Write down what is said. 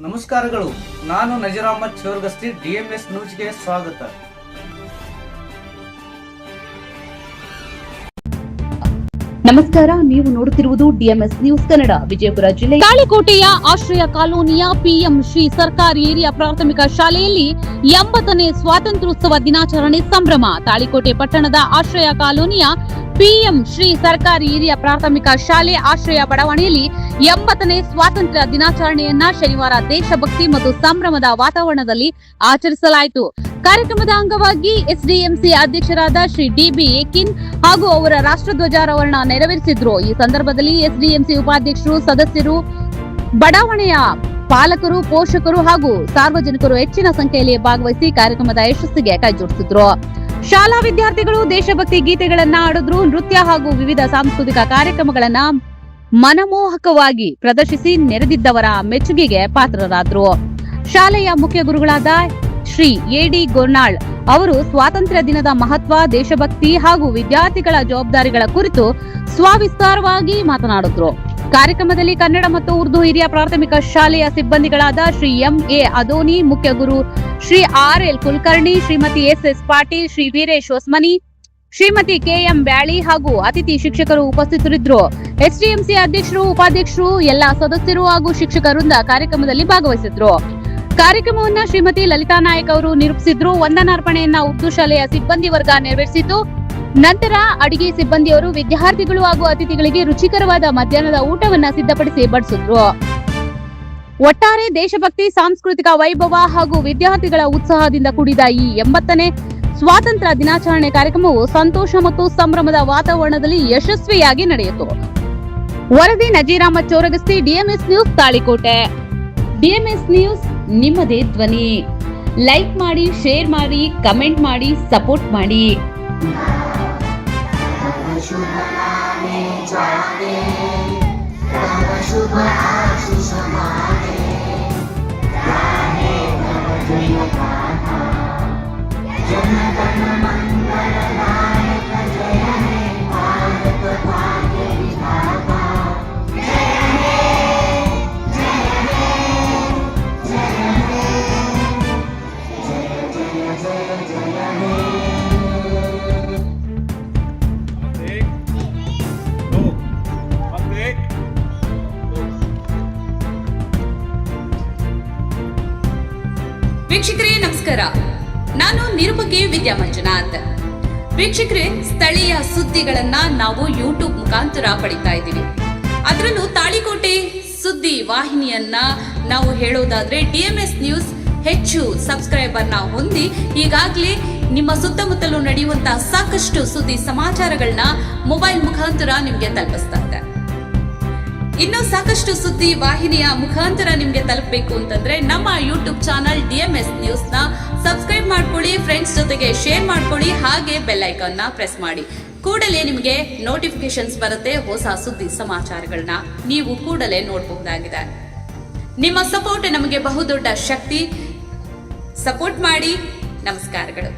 ನಮಸ್ಕಾರಗಳು. ನಾನು ನಜೀರ್ ಅಹಮದ್ ಚೋರ್ಗಸ್ತಿ. DMS ನ್ಯೂಸ್ಗೆ ಸ್ವಾಗತ. ನಮಸ್ಕಾರ, ನೀವು ನೋಡುತ್ತಿರುವುದು DMS ನ್ಯೂಸ್ ಕನ್ನಡ. ವಿಜಯಪುರ ಜಿಲ್ಲೆ ತಾಳಿಕೋಟೆಯ ಆಶ್ರಯ ಕಾಲೋನಿಯ PM ಶ್ರೀ ಸರ್ಕಾರಿ ಹಿರಿಯ ಪ್ರಾಥಮಿಕ ಶಾಲೆಯಲ್ಲಿ 80ನೇ ಸ್ವಾತಂತ್ರ್ಯೋತ್ಸವ ದಿನಾಚರಣೆ ಸಂಭ್ರಮ. ತಾಳಿಕೋಟೆ ಪಟ್ಟಣದ ಆಶ್ರಯ ಕಾಲೋನಿಯ PM ಶ್ರೀ ಸರ್ಕಾರಿ ಹಿರಿಯ ಪ್ರಾಥಮಿಕ ಶಾಲೆ ಆಶ್ರಯ ಬಡಾವಣೆಯಲ್ಲಿ 80ನೇ ಸ್ವಾತಂತ್ರ್ಯ ದಿನಾಚರಣೆಯನ್ನ ಶನಿವಾರ ದೇಶಭಕ್ತಿ ಮತ್ತು ಸಂಭ್ರಮದ ವಾತಾವರಣದಲ್ಲಿ ಆಚರಿಸಲಾಯಿತು. ಕಾರ್ಯಕ್ರಮದ ಅಂಗವಾಗಿ SDMC ಅಧ್ಯಕ್ಷರಾದ ಶ್ರೀ DB ಏಕಿನ್ ಹಾಗೂ ಅವರ ರಾಷ್ಟ್ರಧ್ವಜಾರೋಹಣ ನೆರವೇರಿಸಿದ್ರು. ಈ ಸಂದರ್ಭದಲ್ಲಿ SDMC ಉಪಾಧ್ಯಕ್ಷರು, ಸದಸ್ಯರು, ಬಡಾವಣೆಯ ಪಾಲಕರು, ಪೋಷಕರು ಹಾಗೂ ಸಾರ್ವಜನಿಕರು ಹೆಚ್ಚಿನ ಸಂಖ್ಯೆಯಲ್ಲಿ ಭಾಗವಹಿಸಿ ಕಾರ್ಯಕ್ರಮದ ಯಶಸ್ಸಿಗೆ ಕೈಜೋಡಿಸಿದ್ರು. ಶಾಲಾ ವಿದ್ಯಾರ್ಥಿಗಳು ದೇಶಭಕ್ತಿ ಗೀತೆಗಳನ್ನ ಹಾಡಿದ್ರು. ನೃತ್ಯ ಹಾಗೂ ವಿವಿಧ ಸಾಂಸ್ಕೃತಿಕ ಕಾರ್ಯಕ್ರಮಗಳನ್ನ ಮನಮೋಹಕವಾಗಿ ಪ್ರದರ್ಶಿಸಿ ನೆರೆದಿದ್ದವರ ಮೆಚ್ಚುಗೆಗೆ ಪಾತ್ರರಾದ್ರು. ಶಾಲೆಯ ಮುಖ್ಯ ಗುರುಗಳಾದ ಶ್ರೀ AD ಗೋರ್ನಾಳ್ ಅವರು ಸ್ವಾತಂತ್ರ್ಯ ದಿನದ ಮಹತ್ವ, ದೇಶಭಕ್ತಿ ಹಾಗೂ ವಿದ್ಯಾರ್ಥಿಗಳ ಜವಾಬ್ದಾರಿಗಳ ಕುರಿತು ಸವಿಸ್ತಾರವಾಗಿ ಮಾತನಾಡಿದ್ರು. ಕಾರ್ಯಕ್ರಮದಲ್ಲಿ ಕನ್ನಡ ಮತ್ತು ಉರ್ದು ಹಿರಿಯ ಪ್ರಾಥಮಿಕ ಶಾಲೆಯ ಸಿಬ್ಬಂದಿಗಳಾದ ಶ್ರೀ MA ಅದೋನಿ, ಮುಖ್ಯ ಗುರು Shri RL Kulkarni, Shrimati SS Patil, Shri Veeresh Hosmani, Shrimati KM ಬ್ಯಾಳಿ ಹಾಗೂ ಅತಿಥಿ ಶಿಕ್ಷಕರು ಉಪಸ್ಥಿತರಿದ್ದರು. SDMC ಅಧ್ಯಕ್ಷರು, ಉಪಾಧ್ಯಕ್ಷರು, ಎಲ್ಲಾ ಸದಸ್ಯರು ಹಾಗೂ ಶಿಕ್ಷಕರಿಂದ ಕಾರ್ಯಕ್ರಮದಲ್ಲಿ ಭಾಗವಹಿಸಿದ್ರು. ಕಾರ್ಯಕ್ರಮವನ್ನ ಶ್ರೀಮತಿ ಲಲಿತಾ ನಾಯಕ್ ಅವರು ನಿರೂಪಿಸಿದ್ರು. ವಂದನಾರ್ಪಣೆಯನ್ನ ಉರ್ದು ಶಾಲೆಯ ಸಿಬ್ಬಂದಿ ವರ್ಗ ನೆರವೇರಿಸಿತು. ನಂತರ ಅಡಿಗೆ ಸಿಬ್ಬಂದಿಯವರು ವಿದ್ಯಾರ್ಥಿಗಳು ಹಾಗೂ ಅತಿಥಿಗಳಿಗೆ ರುಚಿಕರವಾದ ಮಧ್ಯಾಹ್ನದ ಊಟವನ್ನ ಸಿದ್ಧಪಡಿಸಿ ಬಡಿಸಿದ್ರು. ಒಟ್ಟಾರೆ ದೇಶಭಕ್ತಿ, ಸಾಂಸ್ಕೃತಿಕ ವೈಭವ ಹಾಗೂ ವಿದ್ಯಾರ್ಥಿಗಳ ಉತ್ಸಾಹದಿಂದ ಕೂಡಿದ ಈ 80ನೇ ಸ್ವಾತಂತ್ರ್ಯ ದಿನಾಚರಣೆ ಕಾರ್ಯಕ್ರಮವು ಸಂತೋಷ ಮತ್ತು ಸಂಭ್ರಮದ ವಾತಾವರಣದಲ್ಲಿ ಯಶಸ್ವಿಯಾಗಿ ನಡೆಯಿತು. ವರದಿ Nazeer Ahmad Choragasti, DMS news, Talikote. DMS news ನಿಮ್ಮದೇ ಧ್ವನಿ. ಲೈಕ್ ಮಾಡಿ, ಶೇರ್ ಮಾಡಿ, ಕಮೆಂಟ್ ಮಾಡಿ, ಸಪೋರ್ಟ್ ಮಾಡಿ. ವೀಕ್ಷಕರೇ ನಮಸ್ಕಾರ, ನಾನು ನಿರೂಪಕಿ ವಿದ್ಯಾ ಮಂಜುನಾಥ್. ವೀಕ್ಷಕರೇ, ಸ್ಥಳೀಯ ಸುದ್ದಿಗಳನ್ನ ನಾವು ಯೂಟ್ಯೂಬ್ ಮುಖಾಂತರ ಪಡಿತಾ ಇದ್ದೀವಿ. ಅದರಲ್ಲೂ ತಾಳಿಕೋಟೆ ಸುದ್ದಿ ವಾಹಿನಿಯನ್ನ ನಾವು ಹೇಳೋದಾದ್ರೆ DMS ನ್ಯೂಸ್ ಹೆಚ್ಚು ಸಬ್ಸ್ಕ್ರೈಬರ್ನ ಹೊಂದಿ ಈಗಾಗಲೇ ನಿಮ್ಮ ಸುತ್ತಮುತ್ತಲೂ ನಡೆಯುವಂತಹ ಸಾಕಷ್ಟು ಸುದ್ದಿ ಸಮಾಚಾರಗಳನ್ನ ಮೊಬೈಲ್ ಮುಖಾಂತರ ನಿಮ್ಗೆ ತಲುಪಿಸ್ತಾ ಇದೆ. ಇನ್ನೂ ಸಾಕಷ್ಟು ಸುದ್ದಿ ವಾಹಿನಿಯ ಮುಖಾಂತರ ನಿಮ್ಗೆ ತಲುಪಬೇಕು ಅಂತಂದ್ರೆ ನಮ್ಮ ಯೂಟ್ಯೂಬ್ ಚಾನಲ್ DMS ನ್ಯೂಸ್ ನ ಸಬ್ಸ್ಕ್ರೈಬ್ ಮಾಡ್ಕೊಳ್ಳಿ, ಫ್ರೆಂಡ್ಸ್ ಜೊತೆಗೆ ಶೇರ್ ಮಾಡ್ಕೊಳ್ಳಿ, ಹಾಗೆ ಬೆಲ್ ಐಕಾನ್ ನ ಪ್ರೆಸ್ ಮಾಡಿ. ಕೂಡಲೇ ನಿಮಗೆ ನೋಟಿಫಿಕೇಶನ್ಸ್ ಬರುತ್ತೆ. ಹೊಸ ಸುದ್ದಿ ಸಮಾಚಾರಗಳನ್ನ ನೀವು ಕೂಡಲೇ ನೋಡಬಹುದಾಗಿದೆ. ನಿಮ್ಮ ಸಪೋರ್ಟ್ ನಮಗೆ ಬಹುದೊಡ್ಡ ಶಕ್ತಿ. ಸಪೋರ್ಟ್ ಮಾಡಿ. ನಮಸ್ಕಾರಗಳು.